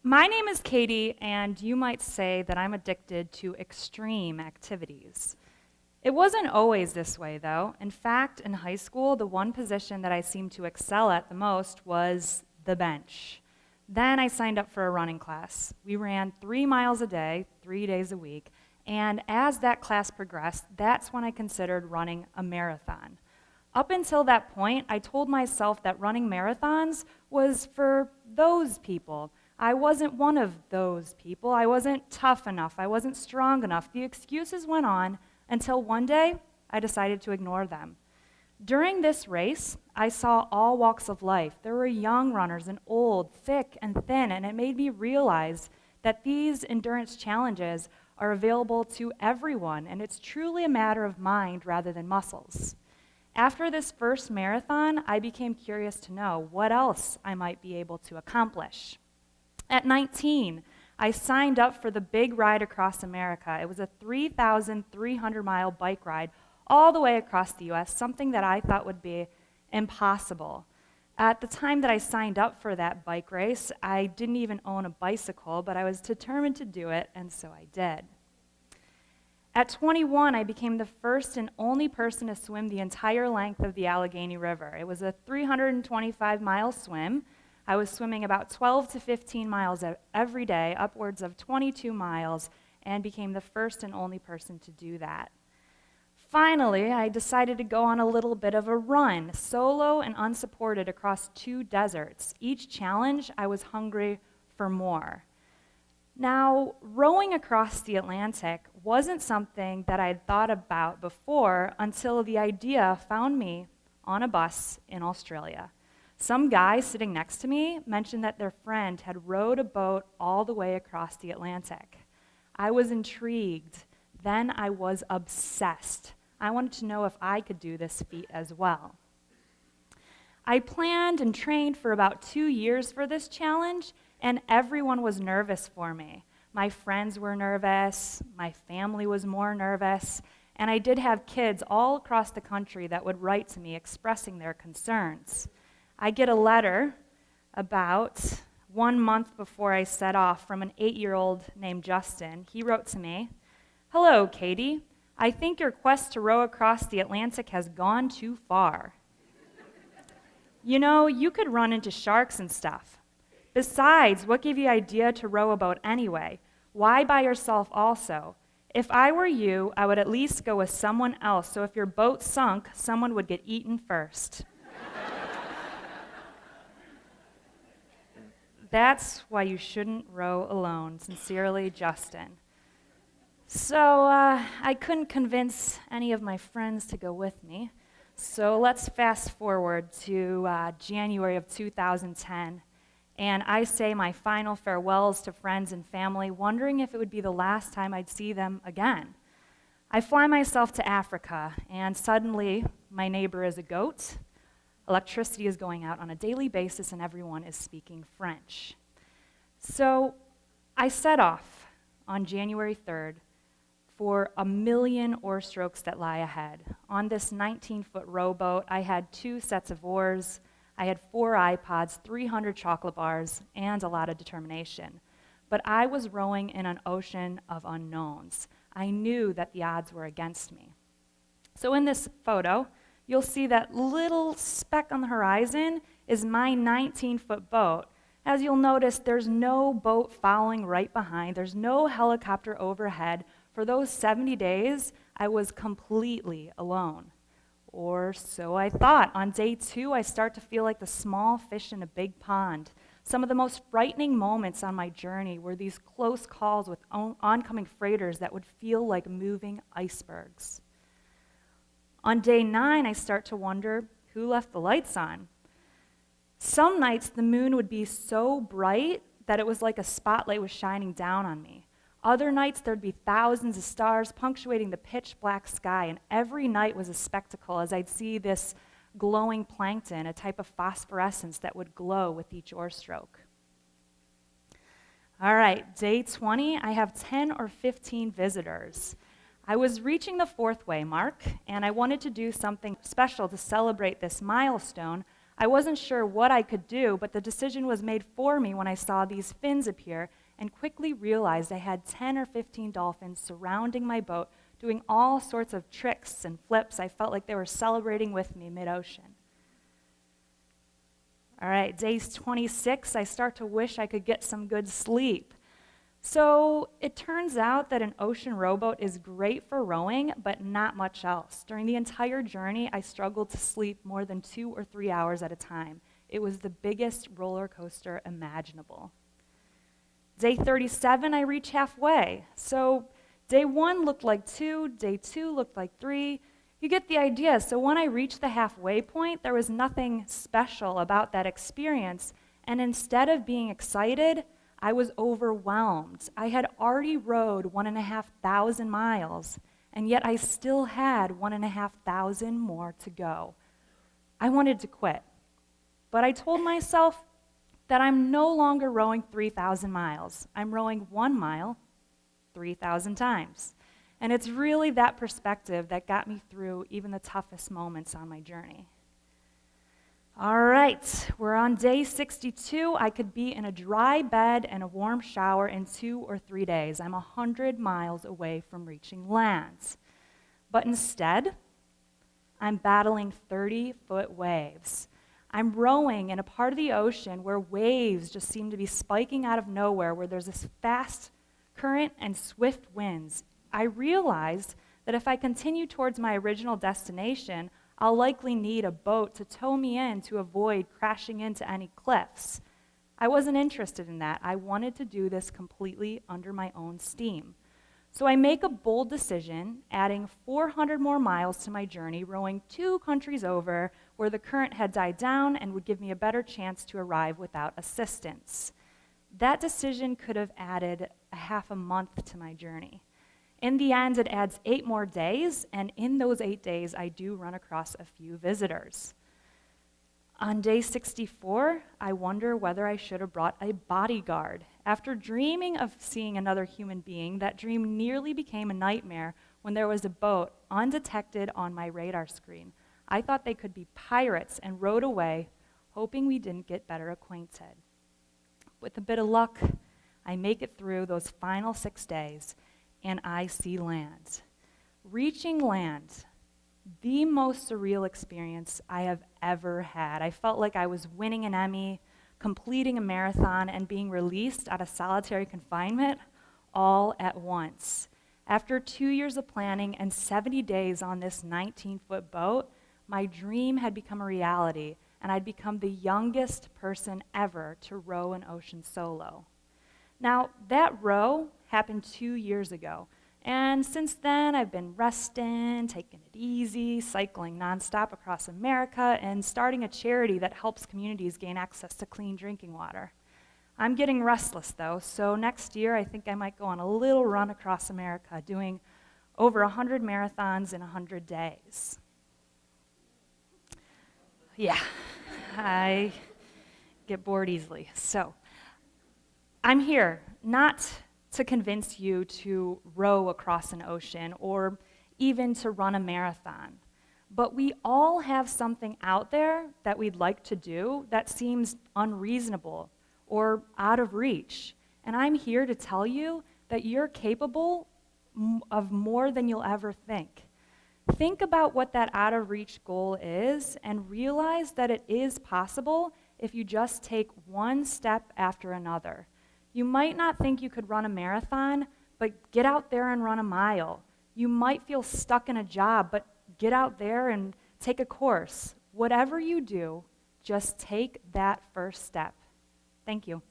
My name is Katie, and you might say that I'm addicted to extreme activities. It wasn't always this way, though. In fact, in high school, the one position that I seemed to excel at the most was the bench. Then I signed up for a running class. We ran 3 miles a day, 3 days a week, and as that class progressed, that's when I considered running a marathon. Up until that point, I told myself that running marathons was for those people. I wasn't one of those people. I wasn't tough enough. I wasn't strong enough. The excuses went on until one day I decided to ignore them. During this race, I saw all walks of life. There were young runners and old, thick and thin, and it made me realize that these endurance challenges are available to everyone, and it's truly a matter of mind rather than muscles. After this first marathon, I became curious to know what else I might be able to accomplish. At 19, I signed up for the big ride across America. It was a 3,300-mile bike ride all the way across the U.S., something that I thought would be impossible. At the time that I signed up for that bike race, I didn't even own a bicycle, but I was determined to do it, and so I did. At 21, I became the first and only person to swim the entire length of the Allegheny River. It was a 325-mile swim. I was swimming about 12 to 15 miles every day, upwards of 22 miles, and became the first and only person to do that. Finally, I decided to go on a little bit of a run, solo and unsupported, across 2 deserts. Each challenge, I was hungry for more. Now, rowing across the Atlantic wasn't something that I'd thought about before until the idea found me on a bus in Australia. Some guy sitting next to me mentioned that their friend had rowed a boat all the way across the Atlantic. I was intrigued. Then I was obsessed. I wanted to know if I could do this feat as well. I planned and trained for about 2 years for this challenge, and everyone was nervous for me. My friends were nervous, my family was more nervous, and I did have kids all across the country that would write to me expressing their concerns. I get a letter about 1 month before I set off from an 8-year-old named Justin. He wrote to me, "Hello, Katie. I think your quest to row across the Atlantic has gone too far. You know, you could run into sharks and stuff. Besides, what gave you the idea to row a boat anyway? Why by yourself also? If I were you, I would at least go with someone else, so if your boat sunk, someone would get eaten first." That's why you shouldn't row alone. Sincerely, Justin. So I couldn't convince any of my friends to go with me. So let's fast forward to January of 2010. And I say my final farewells to friends and family, wondering if it would be the last time I'd see them again. I fly myself to Africa, and suddenly my neighbor is a goat. Electricity is going out on a daily basis, and everyone is speaking French. So I set off on January 3rd for 1,000,000 oar strokes that lie ahead. On this 19-foot rowboat, I had 2 sets of oars, I had 4 iPods, 300 chocolate bars, and a lot of determination. But I was rowing in an ocean of unknowns. I knew that the odds were against me. So in this photo, you'll see that little speck on the horizon is my 19-foot boat. As you'll notice, there's no boat following right behind. There's no helicopter overhead. For those 70 days, I was completely alone. Or so I thought. On day 2, I start to feel like the small fish in a big pond. Some of the most frightening moments on my journey were these close calls with oncoming freighters that would feel like moving icebergs. On day 9, I start to wonder who left the lights on. Some nights, the moon would be so bright that it was like a spotlight was shining down on me. Other nights, there'd be thousands of stars punctuating the pitch black sky, and every night was a spectacle as I'd see this glowing plankton, a type of phosphorescence that would glow with each oar stroke. All right, day 20, I have 10 or 15 visitors. I was reaching the 4th way mark, and I wanted to do something special to celebrate this milestone. I wasn't sure what I could do, but the decision was made for me when I saw these fins appear and quickly realized I had 10 or 15 dolphins surrounding my boat, doing all sorts of tricks and flips. I felt like they were celebrating with me mid-ocean. All right, day 26, I start to wish I could get some good sleep. So it turns out that an ocean rowboat is great for rowing, but not much else. During the entire journey, I struggled to sleep more than 2 or 3 hours at a time. It was the biggest roller coaster imaginable. Day 37, I reach halfway. So day 1 looked like 2, day 2 looked like 3. You get the idea. So when I reached the halfway point, there was nothing special about that experience. And instead of being excited, I was overwhelmed. I had already rowed 1,500 miles, and yet I still had 1,500 more to go. I wanted to quit, but I told myself that I'm no longer rowing 3,000 miles. I'm rowing 1 mile 3,000 times. And it's really that perspective that got me through even the toughest moments on my journey. All right, we're on day 62. I could be in a dry bed and a warm shower in 2 or 3 days. I'm 100 miles away from reaching land. But instead, I'm battling 30-foot waves. I'm rowing in a part of the ocean where waves just seem to be spiking out of nowhere, where there's this fast current and swift winds. I realized that if I continue towards my original destination, I'll likely need a boat to tow me in to avoid crashing into any cliffs. I wasn't interested in that. I wanted to do this completely under my own steam. So I make a bold decision, adding 400 more miles to my journey, rowing 2 countries over where the current had died down and would give me a better chance to arrive without assistance. That decision could have added a half a month to my journey. In the end, it adds 8 more days, and in those 8 days, I do run across a few visitors. On day 64, I wonder whether I should have brought a bodyguard. After dreaming of seeing another human being, that dream nearly became a nightmare when there was a boat undetected on my radar screen. I thought they could be pirates and rowed away, hoping we didn't get better acquainted. With a bit of luck, I make it through those final 6 days, and I see land. Reaching land, the most surreal experience I have ever had. I felt like I was winning an Emmy, completing a marathon, and being released out of solitary confinement all at once. After 2 years of planning and 70 days on this 19-foot boat, my dream had become a reality, and I'd become the youngest person ever to row an ocean solo. Now, that row happened 2 years ago, and since then I've been resting, taking it easy, cycling nonstop across America, and starting a charity that helps communities gain access to clean drinking water. I'm getting restless though, so next year I think I might go on a little run across America, doing over 100 marathons in 100 days. Yeah, I get bored easily. So, I'm here not to convince you to row across an ocean or even to run a marathon, but we all have something out there that we'd like to do that seems unreasonable or out of reach. And I'm here to tell you that you're capable of more than you'll ever think. Think about what that out of reach goal is and realize that it is possible if you just take one step after another. You might not think you could run a marathon, but get out there and run a mile. You might feel stuck in a job, but get out there and take a course. Whatever you do, just take that first step. Thank you.